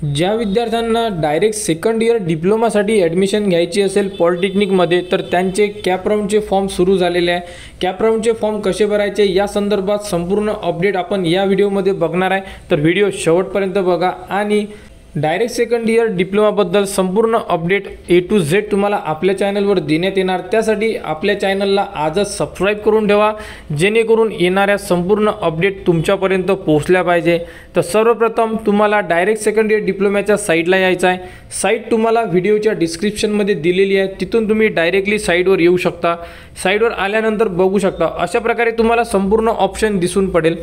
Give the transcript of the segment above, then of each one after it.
ज्या विद्यार्थ्यांना direct second year डिप्लोमासाठी admission घ्यायची असेल पॉलिटेक्निकमध्ये, तर त्यांचे कॅप राऊंडचे फॉर्म सुरू झालेले आहे। कॅप राऊंडचे फॉर्म कसे भरायचे या संदर्भात संपूर्ण अपडेट आपण या व्हिडिओमध्ये बघणार आहे, तर व्हिडिओ शेवटपर्यंत बघा आणि डायरेक्ट सेकंड इयर डिप्लोमाबद्दल संपूर्ण अपडेट A to Z तुम्हाला आपल्या चॅनलवर देण्यात येणार। त्यासाठी आपल्या चॅनलला आजच सबस्क्राईब करून ठेवा, जेणेकरून येणाऱ्या संपूर्ण अपडेट तुमच्यापर्यंत पोहोचल्या पाहिजे। तर सर्वप्रथम तुम्हाला डायरेक्ट सेकंड इयर डिप्लोमाच्या साईटला यायचं आहे। साईट तुम्हाला व्हिडिओच्या डिस्क्रिप्शनमध्ये दिलेली आहे, तिथून तुम्ही डायरेक्टली साईटवर येऊ शकता। साईटवर आल्यानंतर बघू शकता अशा प्रकारे तुम्हाला संपूर्ण ऑप्शन दिसून पडेल।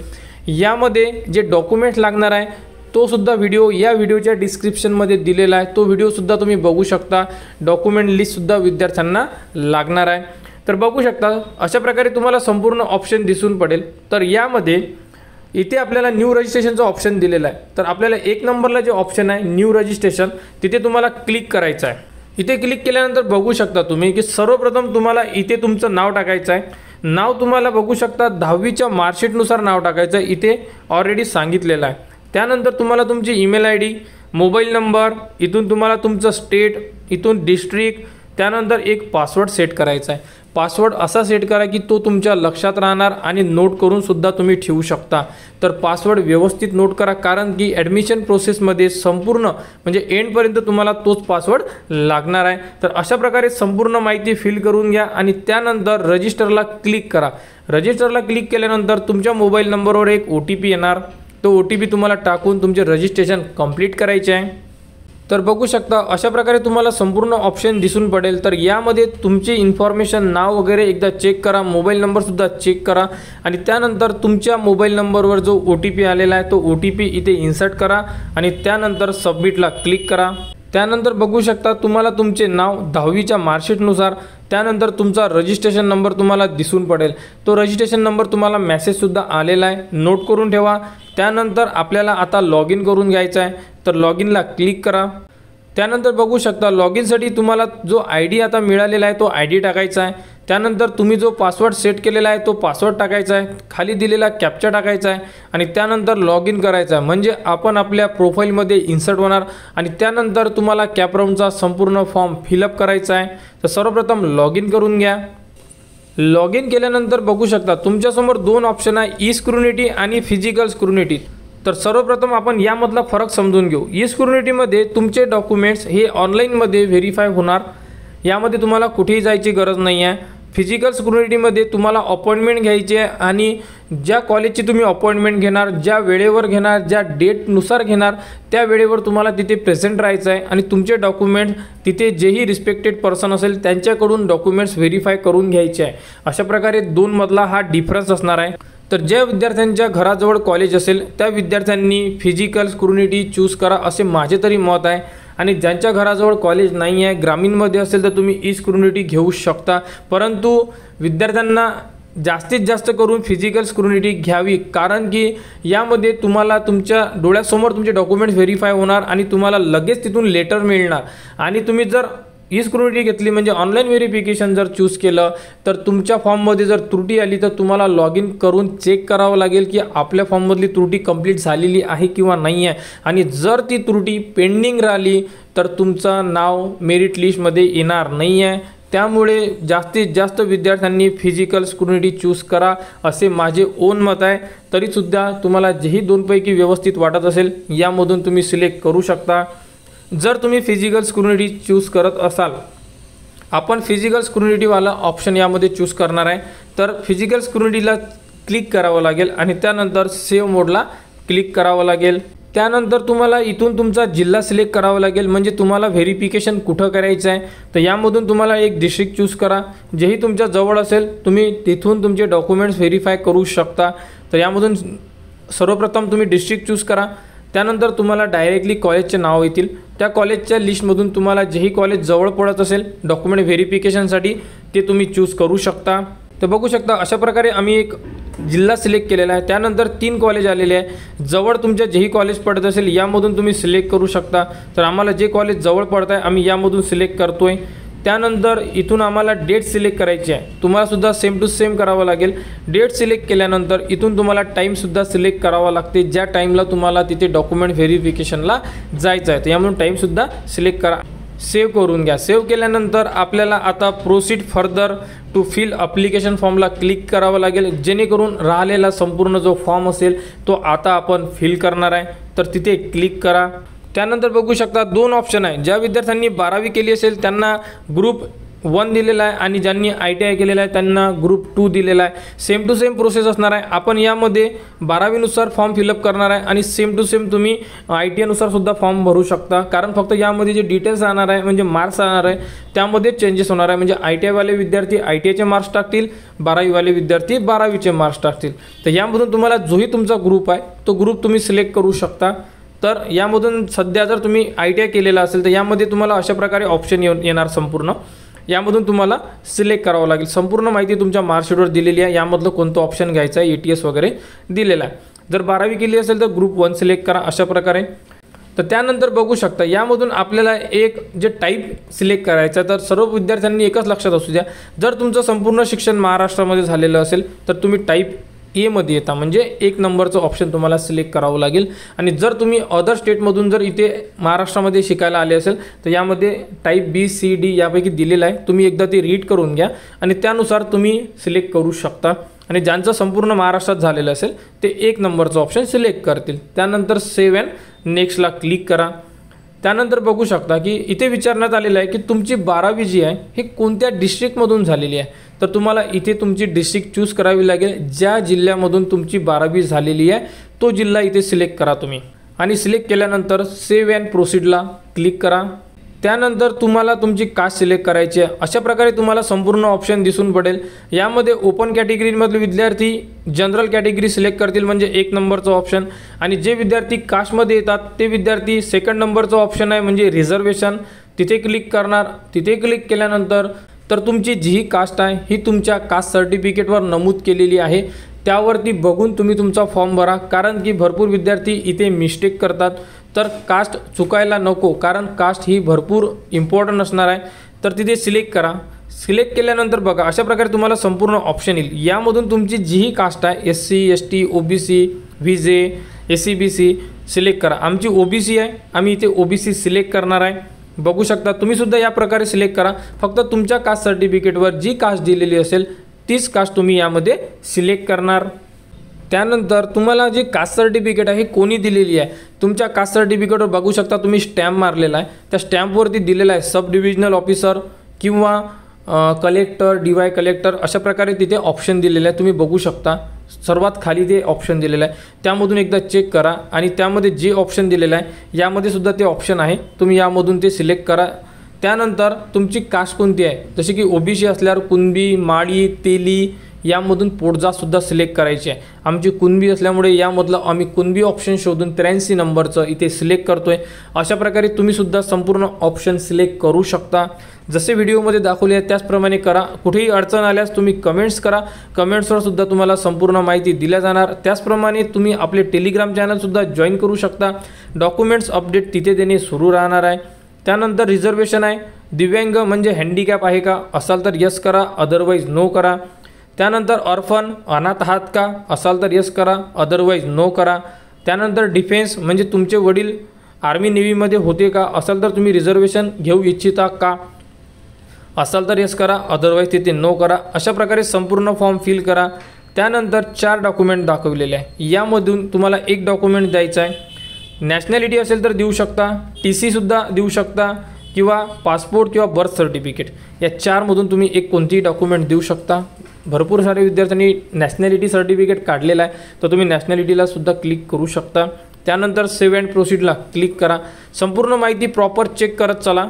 यामध्ये जे डॉक्युमेंट्स लागणार आहे तो सुद्धा व्हिडिओ या व्हिडिओच्या डिस्क्रिप्शनमध्ये दिलेला आहे, तो व्हिडिओ सुद्धा तुम्ही बघू शकता। डॉक्युमेंट लिस्ट सुद्धा विद्यार्थ्यांना लागणार आहे, तर बघू शकता अशा प्रकारे तुम्हाला संपूर्ण ऑप्शन दिसून पडेल। तर यामध्ये इथे आपल्याला न्यू रजिस्ट्रेशनचा ऑप्शन दिलेला आहे, तर आपल्याला एक नंबरला जे ऑप्शन आहे न्यू रजिस्ट्रेशन, तिथे तुम्हाला क्लिक करायचं आहे। इथे क्लिक केल्यानंतर बघू शकता तुम्ही की सर्वप्रथम तुम्हाला इथे तुमचं नाव टाकायचं आहे। नाव तुम्हाला बघू शकता 10वीच्या मार्कशीटनुसार नाव टाकायचं आहे, इथे ऑलरेडी सांगितलेलं आहे। त्यानंतर तुम्हाला तुमची ईमेल ID, मोबाईल नंबर, इथून तुम्हाला तुमचं स्टेट, इथून डिस्ट्रिक्ट, त्यानंतर एक पासवर्ड सेट करायचा आहे। पासवर्ड असा सेट करा की तो तुमच्या लक्षात राहणार आणि नोट करून सुद्धा तुम्ही ठेवू शकता। तर पासवर्ड व्यवस्थित नोट करा, कारण की ॲडमिशन प्रोसेसमध्ये संपूर्ण म्हणजे एंडपर्यंत तुम्हाला तोच पासवर्ड लागणार आहे। तर अशा प्रकारे संपूर्ण माहिती फिल करून घ्या आणि त्यानंतर रजिस्टरला क्लिक करा। रजिस्टरला क्लिक केल्यानंतर तुमच्या मोबाईल नंबरवर एक OTP येणार, तो OTP तुम्हाला टाकून तुमचे रजिस्ट्रेशन कंप्लीट करायचे आहे। तर बघू शकता अशा प्रकारे तुम्हाला संपूर्ण ऑप्शन दिसून पडेल। तर यामध्ये तुमची इन्फॉर्मेशन, नाव वगैरे एकदा चेक करा, मोबाईल नंबरसुद्धा चेक करा आणि त्यानंतर तुमच्या मोबाईल नंबरवर जो OTP आलेला आहे तो OTP इथे इन्सर्ट करा आणि त्यानंतर सबमिटला क्लिक करा। त्यानंतर बघू शकता तुम्हाला तुमचे नाव 10वीच्या मार्कशीटनुसार, त्यानंतर तुमचा रजिस्ट्रेशन नंबर तुम्हाला दिसून पडेल। तो रजिस्ट्रेशन नंबर तुम्हाला मेसेजसुद्धा आलेला आहे, नोट करून ठेवा। त्यानंतर आपल्याला आता लॉग इन करून घ्यायचं आहे, तर लॉग इनला क्लिक करा। त्यानंतर बघू शकता लॉग इनसाठी तुम्हाला जो ID आता मिळालेला आहे तो ID टाकायचा आहे। त्यानंतर तुम्ही जो पासवर्ड सेट केलेला आहे तो पासवर्ड टाकायचा आहे, खाली दिलेला कॅप्चा टाकायचा आहे आणि त्यानंतर लॉग इन करायचा आहे, म्हणजे आपण आपल्या प्रोफाईलमध्ये इन्सर्ट होणार। आणि त्यानंतर तुम्हाला कॅप राऊंडचा संपूर्ण फॉर्म फिलअप करायचा आहे। तर सर्वप्रथम लॉग इन करून घ्या। लॉग इन केल्यानंतर बघू शकता तुमच्यासमोर दोन ऑप्शन आहे, ई स्क्रुनिटी आणि फिजिकल स्क्रुनिटी। तर सर्वप्रथम आपण यामधला फरक समजून घेऊ। ई स्क्रुनिटीमध्ये तुमचे डॉक्युमेंट्स हे ऑनलाईनमध्ये व्हेरीफाय होणार, यामध्ये तुम्हाला कुठेही जायची गरज नाही आहे। फिजिकल स्क्रुनिटीमध्ये तुम्हाला अपॉइंटमेंट घ्यायची आहे आणि ज्या कॉलेजची तुम्ही अपॉइंटमेंट घेणार, ज्या वेळेवर घेणार, ज्या डेटनुसार घेणार, त्या वेळेवर तुम्हाला तिथे प्रेझेंट राहायचं आहे आणि तुमचे डॉक्युमेंट्स तिथे जेही रिस्पेक्टेड पर्सन असेल त्यांच्याकडून डॉक्युमेंट्स व्हेरीफाय करून घ्यायचे आहे। अशा प्रकारे दोनमधला हा डिफरन्स असणार आहे। तर ज्या विद्यार्थ्यांच्या घराजवळ कॉलेज असेल त्या विद्यार्थ्यांनी फिजिकल स्क्रुनिटी चूज करा असे माझे तरी मत आहे, आणि ज्यांच्या घराजवळ कॉलेज नाही आहे, ग्रामीणमध्ये असेल तर तुम्ही ई स्क्रुनिटी घेऊ शकता। परंतु विद्यार्थ्यांना जास्तीत जास्त करून फिजिकल स्क्रुनिटी घ्यावी, कारण की यामध्ये तुम्हाला तुमच्या डोळ्यासमोर तुमचे डॉक्युमेंट्स व्हेरीफाय होणार आणि तुम्हाला लगेच तिथून लेटर मिळणार। आणि तुम्ही जर ई स्क्रुनिटी घेतली म्हणजे ऑनलाईन व्हेरिफिकेशन जर चूज केलं तर तुमच्या फॉर्ममध्ये जर त्रुटी आली तर तुम्हाला लॉग इन करून चेक करावं लागेल की आपल्या फॉर्ममधली त्रुटी कंप्लीट झालेली आहे किंवा नाही आहे, आणि जर ती त्रुटी पेंडिंग राहिली तर तुमचं नाव मेरिट लिस्टमध्ये येणार नाही आहे। त्यामुळे जास्तीत जास्त विद्यार्थ्यांनी फिजिकल स्क्रुनिटी चूज करा असे माझे ओन मत आहे। तरीसुद्धा तुम्हाला जेही दोनपैकी व्यवस्थित वाटत असेल यामधून तुम्ही सिलेक्ट करू शकता। जर तुम्ही फिजिकल स्क्रुनिटी चूज करत असाल, आपण फिजिकल स्क्रुनिटीवाला ऑप्शन यामध्ये चूज करणार आहे, तर फिजिकल स्क्रुनिटीला क्लिक करावं लागेल आणि त्यानंतर सेव्ह मोडला क्लिक करावं लागेल। त्यानंतर तुम्हाला इथून तुमचा जिल्हा सिलेक्ट करावा लागेल, म्हणजे तुम्हाला व्हेरिफिकेशन कुठं करायचं आहे। तर यामधून तुम्हाला एक डिस्ट्रिक्ट चूज करा, जेही तुमच्या जवळ असेल तुम्ही तिथून तुमचे डॉक्युमेंट्स व्हेरीफाय करू शकता। तर यामधून सर्वप्रथम तुम्ही डिस्ट्रिक्ट चूज करा, त्यानंतर तुम्हाला डायरेक्टली कॉलेजचे नाव येतील, त्या कॉलेजच्या लिस्टमधून तुम्हाला जेही कॉलेज जवळ पडत असेल डॉक्युमेंट व्हेरिफिकेशनसाठी ते तुम्ही चूज करू शकता। तर बघू शकता अशा प्रकारे आम्ही एक जिल्हा सिलेक्ट केलेला आहे। त्यानंतर 3 कॉलेज आलेले आहे, जवळ तुमच्या जेही कॉलेज पडत असेल यामधून तुम्ही सिलेक्ट करू शकता। तर आम्हाला जे कॉलेज जवळ पडत आहे आम्ही यामधून सिलेक्ट करतोय। त्यानंतर इथून आम्हाला डेट सिलेक्ट करायची आहे, तुम्हाला सुद्धा सेम टू सेम करावं लागेल। डेट सिलेक्ट केल्यानंतर इथून तुम्हाला टाईमसुद्धा सिलेक्ट करावा लागते, ज्या टाईमला तुम्हाला तिथे डॉक्युमेंट व्हेरिफिकेशनला जायचं आहे, तर यामधून टाईमसुद्धा सिलेक्ट करा। सेव्ह करून घ्या। सेव्ह केल्यानंतर आपल्याला आता proceed further to fill application फॉर्मला क्लिक करावं लागेल, जेणेकरून राहिलेला संपूर्ण जो फॉर्म असेल तो आता आपण फिल करणार आहे, तर तिथे क्लिक करा। त्यानंतर बघू शकता 2 ऑप्शन आहे, ज्या विद्यार्थ्यांनी 12वी केली असेल त्यांना ग्रुप 1 दिलेला आहे आणि ज्यांनी ITI केलेला आहे त्यांना ग्रुप 2 दिलेला आहे। सेम टू सेम प्रोसेस असणार आहे। आपण यामध्ये 12वी नुसार फॉर्म फिलअप करणार आहे आणि सेम टू सेम तुम्ही ITI नुसार सुद्धा फॉर्म भरू शकता, कारण फक्त यामध्ये जे डिटेल्स राहणार आहे म्हणजे मार्क्स राहणार आहे त्यामध्ये चेंजेस होणार आहे। म्हणजे ITI वाले विद्यार्थी ITIचे मार्क्स टाकतील, 12वी वाले विद्यार्थी 12वीचे मार्क्स टाकतील। तर यामधून तुम्हाला जोही तुमचा ग्रुप आहे तो ग्रुप तुम्ही सिलेक्ट करू शकता। तर यामधून सध्या जर तुम्ही ITI केलेला असेल तर यामध्ये तुम्हाला अशा प्रकारे ऑप्शन येणार संपूर्ण, यामधून तुम्हाला सिलेक्ट करावं लागेल। संपूर्ण माहिती तुमच्या मार्कशीटवर दिलेली आहे, यामधलं कोणतं ऑप्शन घ्यायचं आहे ATS वगैरे दिलेला आहे। जर 12वी केली असेल तर ग्रुप 1 सिलेक्ट करा अशा प्रकारे। तर त्यानंतर बघू शकता यामधून आपल्याला एक जे टाईप सिलेक्ट करायचं आहे, तर सर्व विद्यार्थ्यांनी एकच लक्षात असू द्या, जर तुमचं संपूर्ण शिक्षण महाराष्ट्रामध्ये झालेलं असेल तर तुम्ही टाईप ए मध्ये येता, म्हणजे 1 नंबरचं ऑप्शन तुम्हाला सिलेक्ट करावं लागेल। आणि जर तुम्ही अदर स्टेटमधून जर इथे महाराष्ट्रामध्ये शिकायला आले असेल तर यामध्ये टाईप B C D यापैकी दिलेलं आहे, तुम्ही एकदा ते रीड करून घ्या आणि त्यानुसार तुम्ही सिलेक्ट करू शकता। आणि ज्यांचं संपूर्ण महाराष्ट्रात झालेलं असेल ते 1 नंबरचं ऑप्शन सिलेक्ट करतील। त्यानंतर सेव्ह अँड नेक्स्टला क्लिक करा। त्यानंतर बघू शकता की इथे विचारण्यात आलेलं आहे की तुमची 12वी जी आहे ही कोणत्या डिस्ट्रिक्टमधून झालेली आहे, तर तुम्हाला इथे तुमची डिस्ट्रिक्ट चूज करावी लागेल। ज्या जिल्ह्यामधून तुमची 12वी झालेली आहे तो जिल्हा इथे सिलेक्ट करा तुम्ही, आणि सिलेक्ट केल्यानंतर सेव्ह अँड प्रोसीडला क्लिक करा। त्यानंतर तुम्हाला तुमची कास्ट सिलेक्ट करायची आहे। अशा प्रकारे तुम्हाला संपूर्ण ऑप्शन दिसून पडेल। यामध्ये ओपन कॅटेगरीमधले विद्यार्थी जनरल कॅटेगरी सिलेक्ट करतील म्हणजे 1 नंबरचं ऑप्शन, आणि जे विद्यार्थी कास्टमध्ये येतात ते विद्यार्थी 2nd नंबरचं ऑप्शन आहे म्हणजे रिझर्वेशन, तिथे क्लिक करणार। तिथे क्लिक केल्यानंतर तर तुमची जी कास्ट आहे ही तुमच्या कास्ट सर्टिफिकेटवर नमूद केलेली आहे, त्यावरती बघून तुम्ही तुमचा फॉर्म भरा, कारण की भरपूर विद्यार्थी इथे मिस्टेक करतात। तर कास्ट चुकायला नको, कारण कास्ट ही भरपूर इम्पॉर्टंट असणार आहे। तर तिथे सिलेक्ट करा। सिलेक्ट केल्यानंतर बघा अशा प्रकारे तुम्हाला संपूर्ण ऑप्शन येईल। यामधून तुमची जीही कास्ट आहे SC ST OBC VJ SC BC select करा। आमची OBC आहे, आम्ही इथे OBC सिलेक्ट करणार आहे। बघू शकता तुम्ही सुद्धा या प्रकारे सिलेक्ट करा। फक्त तुमच्या कास्ट सर्टिफिकेटवर जी कास्ट दिलेली असेल तीच कास्ट तुम्ही यामध्ये सिलेक्ट करणार। त्यानंतर तुम्हाला जी कास्ट सर्टिफिकेट आहे कोणी दिलेली आहे, तुमच्या कास्ट सर्टिफिकेटवर बघू शकता तुम्ही स्टॅम्प मारलेला आहे, त्या स्टॅम्पवरती दिलेला आहे सब डिव्हिजनल ऑफिसर किंवा कलेक्टर DY कलेक्टर अशा प्रकारे तिथे ऑप्शन दिलेले आहे। तुम्ही बघू शकता सर्वात खाली ते ऑप्शन दिलेलं आहे, त्यामधून एकदा चेक करा आणि त्यामध्ये जे ऑप्शन दिलेलं आहे यामध्ये सुद्धा ते ऑप्शन आहे, तुम्ही यामधून ते सिलेक्ट करा। त्यानंतर तुमची कास्ट कोणती आहे, जसे की OBC असल्यावर कुणबी माळी तेली यामधून पोटजातसुद्धा सिलेक्ट करायची आहे। आमची कुणबी असल्यामुळे यामधलं आम्ही कुणबी ऑप्शन शोधून 83 नंबरचं इथे सिलेक्ट करतोय। अशा प्रकारे तुम्ही सुद्धा संपूर्ण ऑप्शन सिलेक्ट करू शकता। जसे व्हिडिओमध्ये दाखवले आहे त्याचप्रमाणे करा। कुठेही अडचण आल्यास तुम्ही कमेंट्स करा, कमेंट्सवर सुद्धा तुम्हाला संपूर्ण माहिती दिल्या जाणार। त्याचप्रमाणे तुम्ही आपले टेलिग्राम चॅनलसुद्धा जॉईन करू शकता, डॉक्युमेंट्स अपडेट तिथे देणे सुरू राहणार आहे। त्यानंतर रिझर्वेशन आहे, दिव्यांग म्हणजे हँडिकॅप आहे का, असाल तर यस करा, अदरवाईज नो करा। त्यानंतर ऑर्फन अनाथ आहात का, असाल तर यस करा, अदरवाईज नो करा। त्यानंतर डिफेन्स म्हणजे तुमचे वडील आर्मी नेव्हीमध्ये होते का, असाल तर तुम्ही रिझर्वेशन घेऊ इच्छिता का, असाल तर यस करा, अदरवाईज तिथे नो करा। अशा प्रकारे संपूर्ण फॉर्म फिल करा। त्यानंतर 4 डॉक्युमेंट दाखवलेले आहे, यामधून तुम्हाला एक डॉक्युमेंट द्यायचं आहे। नॅशनॅलिटी असेल तर देऊ शकता, TC सुद्धा देऊ शकता किंवा पासपोर्ट किंवा बर्थ सर्टिफिकेट, या 4 मधून तुम्ही एक कोणतीही डॉक्युमेंट देऊ शकता। भरपूर सारे विद्यार्थ्यांनी नॅशनॅलिटी सर्टिफिकेट काढलेला आहे, तर तुम्ही नॅशनॅलिटीला सुद्धा क्लिक करू शकता। त्यानंतर सेव्ह अँड प्रोसीडला क्लिक करा। संपूर्ण माहिती प्रॉपर चेक करत चला।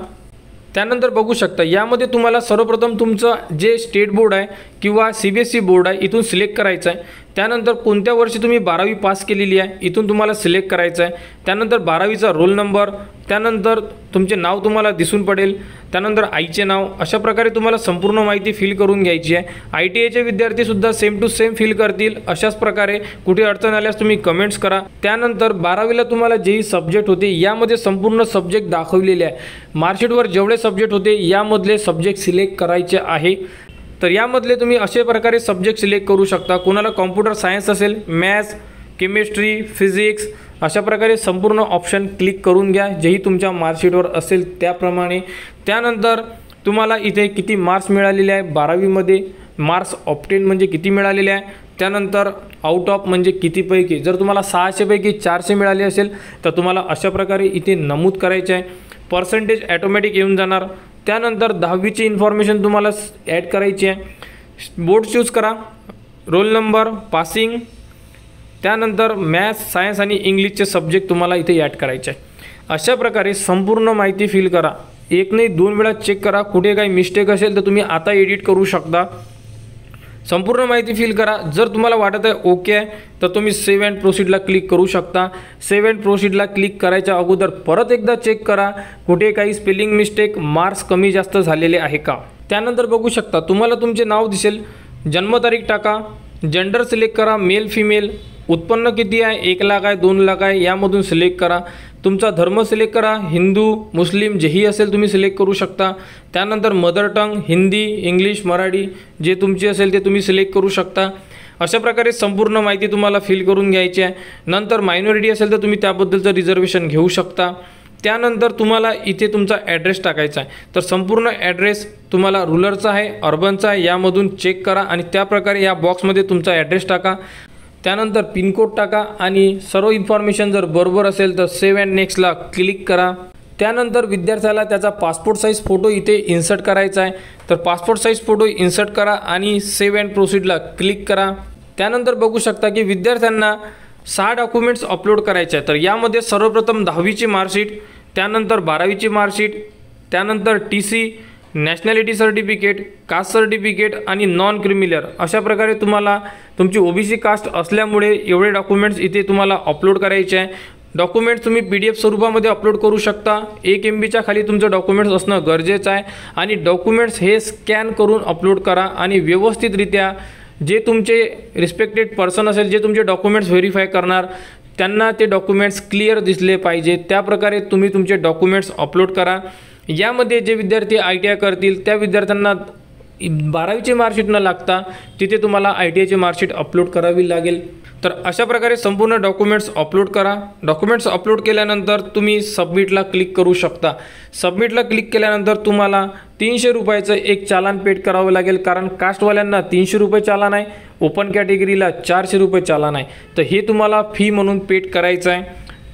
त्यानंतर बघू शकता यामध्ये तुम्हाला सर्वप्रथम तुमचं जे स्टेट बोर्ड आहे किंवा CBSE बोर्ड आहे इथून सिलेक्ट करायचं आहे। त्यानंतर कोणत्या वर्षी तुम्ही 12वी पास केलेली आहे इथून तुम्हाला सिलेक्ट करायचं आहे। त्यानंतर 12वीचा रोल नंबर, त्यानंतर तुमचे नाव तुम्हाला दिसून पडेल, त्यानंतर आईचे नाव. अशा प्रकारे तुम्हाला संपूर्ण माहिती फिल करून घ्यायची आहे. ITIचे विद्यार्थीसुद्धा सेम टू सेम फिल करतील. अशाच प्रकारे कुठे अडचण आल्यास तुम्ही कमेंट्स करा. त्यानंतर 12वीला तुम्हाला जेही सब्जेक्ट होते यामध्ये संपूर्ण सब्जेक्ट दाखवलेले आहे. मार्कशीटवर जेवढे सब्जेक्ट होते यामधले सब्जेक्ट सिलेक्ट करायचे आहे. तर यामधले तुम्ही अशा प्रकारे सब्जेक्ट सिलेक्ट करू शकता. कोणाला कॉम्प्युटर सायन्स असेल, मॅथ्स, केमिस्ट्री, फिजिक्स, अशा प्रकारे संपूर्ण ऑप्शन क्लिक करून घ्या जेही तुमच्या मार्कशीटवर असेल त्याप्रमाणे. त्यानंतर तुम्हाला इथे किती मार्क्स मिळालेले आहे, 12वीमध्ये मार्क्स ऑप्टेन म्हणजे किती मिळालेले आहे. त्यानंतर आउट ऑफ म्हणजे कितीपैकी, जर तुम्हाला 600 पैकी 400 मिळाले असेल तर तुम्हाला अशा प्रकारे इथे नमूद करायचे आहे. पर्सेंटेज ॲटोमॅटिक येऊन जाणार. त्यानंतर 10वीची इन्फॉर्मेशन तुम्हाला ॲड करायची आहे. बोर्ड चूज करा, रोल नंबर, पासिंग. त्यानंतर मॅथ्स, सायन्स आणि इंग्लिशचे सब्जेक्ट तुम्हाला इथे ॲड करायचे आहे. अशा प्रकारे संपूर्ण माहिती फिल करा. एक नाही 2 वेळा चेक करा. कुठे काही मिस्टेक असेल तर तुम्ही आता एडिट करू शकता. संपूर्ण माहिती फिल करा. जर तुम्हाला वाटत आहे ओके आहे तर तुम्ही सेव्ह अँड प्रोसीडला क्लिक करू शकता. सेव्ह अँड प्रोसीडला क्लिक करायच्या अगोदर परत एकदा चेक करा कुठे काही स्पेलिंग मिस्टेक, मार्क्स कमी जास्त झालेले आहे का. त्यानंतर बघू शकता तुम्हाला तुमचे नाव दिसेल. जन्मतारीख टाका, जेंडर सिलेक्ट करा, मेल फिमेल. उत्पन्न किती आहे, 1 लाख आहे, 2 लाख आहे, यामधून सिलेक्ट करा. तुमचा धर्म सिलेक्ट करा, हिंदू, मुस्लिम जेही असेल तुम्ही सिलेक्ट करू शकता. त्यानंतर mother tongue, Hindi, English, Marathi जे तुमची असेल ते तुम्ही सिलेक्ट करू शकता. अशा प्रकारे संपूर्ण माहिती तुम्हाला फिल करून घ्यायची आहे. नंतर मायनॉरिटी असेल तर तुम्ही त्याबद्दलचं रिझर्वेशन घेऊ शकता. त्यानंतर तुम्हाला इथे तुमचा ॲड्रेस टाकायचा आहे. तर संपूर्ण ॲड्रेस तुम्हाला रुरलचा आहे, अर्बनचा आहे, यामधून चेक करा आणि त्याप्रकारे या बॉक्समध्ये तुमचा ॲड्रेस टाका. त्यानंतर पिनकोड टाका आणि सर्व इन्फॉर्मेशन जर बरोबर असेल तर सेव्ह अँड नेक्स्टला क्लिक करा. त्यानंतर विद्यार्थ्याला त्याचा पासपोर्ट साईज फोटो इथे इन्सर्ट करायचा आहे. तर पासपोर्ट साईज फोटो इन्सर्ट करा आणि सेव्ह अँड प्रोसीडला क्लिक करा. त्यानंतर बघू शकता की विद्यार्थ्यांना 6 डॉक्युमेंट्स अपलोड करायचे आहे. तर यामध्ये सर्वप्रथम 10वीची मार्कशीट, त्यानंतर 12वीची मार्कशीट, त्यानंतर TC, nationality certificate, caste certificate आणि नॉन क्रिमिनल. अशा प्रकारे तुम्हाला तुमची OBC कास्ट असल्यामुळे एवढे डॉक्युमेंट्स इथे तुम्हाला अपलोड करायचे आहे. डॉक्युमेंट्स तुम्ही PDF स्वरूपामध्ये अपलोड करू शकता. 1 MBच्या खाली तुमचं डॉक्युमेंट्स असणं गरजेचं आहे आणि डॉक्युमेंट्स हे स्कॅन करून अपलोड करा आणि व्यवस्थितरित्या जे तुमचे रिस्पेक्टेड पर्सन असेल, जे तुमचे डॉक्युमेंट्स व्हेरीफाय करणार, त्यांना ते डॉक्युमेंट्स क्लिअर दिसले पाहिजे. त्याप्रकारे तुम्ही तुमचे डॉक्युमेंट्स अपलोड करा. यामध्ये जे विद्यार्थी ITI करतील त्या विद्यार्थ्यांना 12वीची मार्कशीट न लागता तिथे तुम्हाला ITIची मार्कशीट अपलोड करावी लागेल. तर अशा प्रकारे संपूर्ण डॉक्युमेंट्स अपलोड करा. डॉक्युमेंट्स अपलोड केल्यानंतर तुम्ही सबमिटला क्लिक करू शकता. सबमिटला क्लिक केल्यानंतर तुम्हाला 300 रुपयाचं एक चालान पेड करावं लागेल, कारण कास्टवाल्यांना 300 रुपये चालान आहे, ओपन कॅटेगरीला 400 रुपये चालान आहे. तर हे तुम्हाला फी म्हणून पेड करायचं आहे.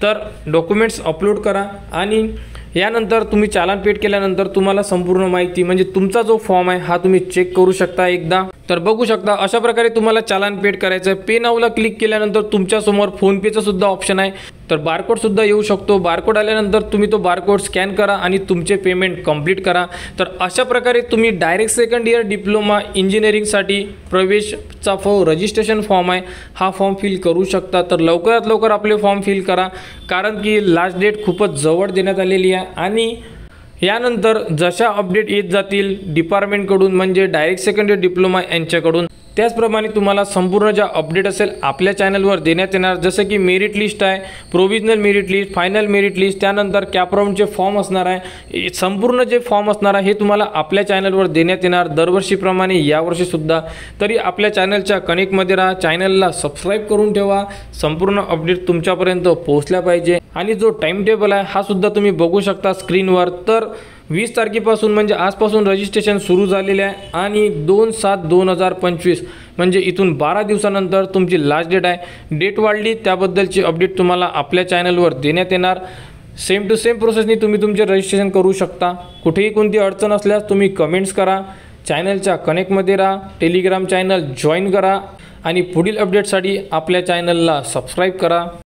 तर डॉक्युमेंट्स अपलोड करा आणि यानंतर तुम्ही चालान पेड केल्यानंतर तुम्हाला संपूर्ण माहिती म्हणजे तुमचा जो फॉर्म आहे हा तुम्ही चेक करू शकता एकदा. तर बघू शकता अशा प्रकारे तुम्हाला चालान पेड करायचं आहे. पे नावला क्लिक केल्यानंतर तुमच्यासमोर फोनपेचं सुद्धा ऑप्शन आहे. तर बारकोडसुद्धा येऊ शकतो. बारकोड आल्यानंतर तुम्ही तो बारकोड स्कॅन करा आणि तुमचे पेमेंट कंप्लीट करा. तर अशा प्रकारे तुम्ही डायरेक्ट सेकंड इयर डिप्लोमा इंजिनिअरिंगसाठी प्रवेशचा रजिस्ट्रेशन फॉर्म आहे हा फॉर्म फिल करू शकता. तर लवकरात लवकर आपले फॉर्म फिल करा, कारण की लास्ट डेट खूपच जवळ देण्यात आलेली आहे. आणि यानंतर जशा अपडेट येत जातील डिपार्टमेंटकडून म्हणजे डायरेक्ट सेकंड इयर डिप्लोमा यांच्याकडून, त्याचप्रमाणे तुम्हाला संपूर्ण ज्या अपडेट असेल आपल्या चॅनलवर देण्यात येणार. जसं की मेरिट लिस्ट आहे, provisional merit list, final merit list, त्यानंतर कॅपराऊंडचे फॉर्म असणार आहे. संपूर्ण जे फॉर्म असणार आहे हे तुम्हाला आपल्या चॅनलवर देण्यात येणार दरवर्षीप्रमाणे यावर्षीसुद्धा. तरी आपल्या चॅनलच्या कनेक्टमध्ये राहा, चॅनलला सबस्क्राईब करून ठेवा. संपूर्ण अपडेट तुमच्यापर्यंत पोहोचल्या पाहिजे. आणि जो टाईम टेबल आहे हा सुद्धा तुम्ही बघू शकता स्क्रीनवर. तर 20 तारखेपासून म्हणजे आजपासून रजिस्ट्रेशन सुरू झालेले आहे आणि 2/7/2025 म्हणजे इथून 12 दिवसानंतर तुमची लास्ट डेट आहे. डेट वाढली त्याबद्दलची अपडेट तुम्हाला आपल्या चॅनलवर देण्यात येणार. सेम टू सेम प्रोसेसनी तुम्ही तुमचे रजिस्ट्रेशन करू शकता. कुठेही कोणती अडचण असल्यास तुम्ही कमेंट्स करा. चॅनलच्या कनेक्टमध्ये राहा, टेलिग्राम चॅनल जॉईन करा आणि पुढील अपडेटसाठी आपल्या चॅनलला सबस्क्राईब करा.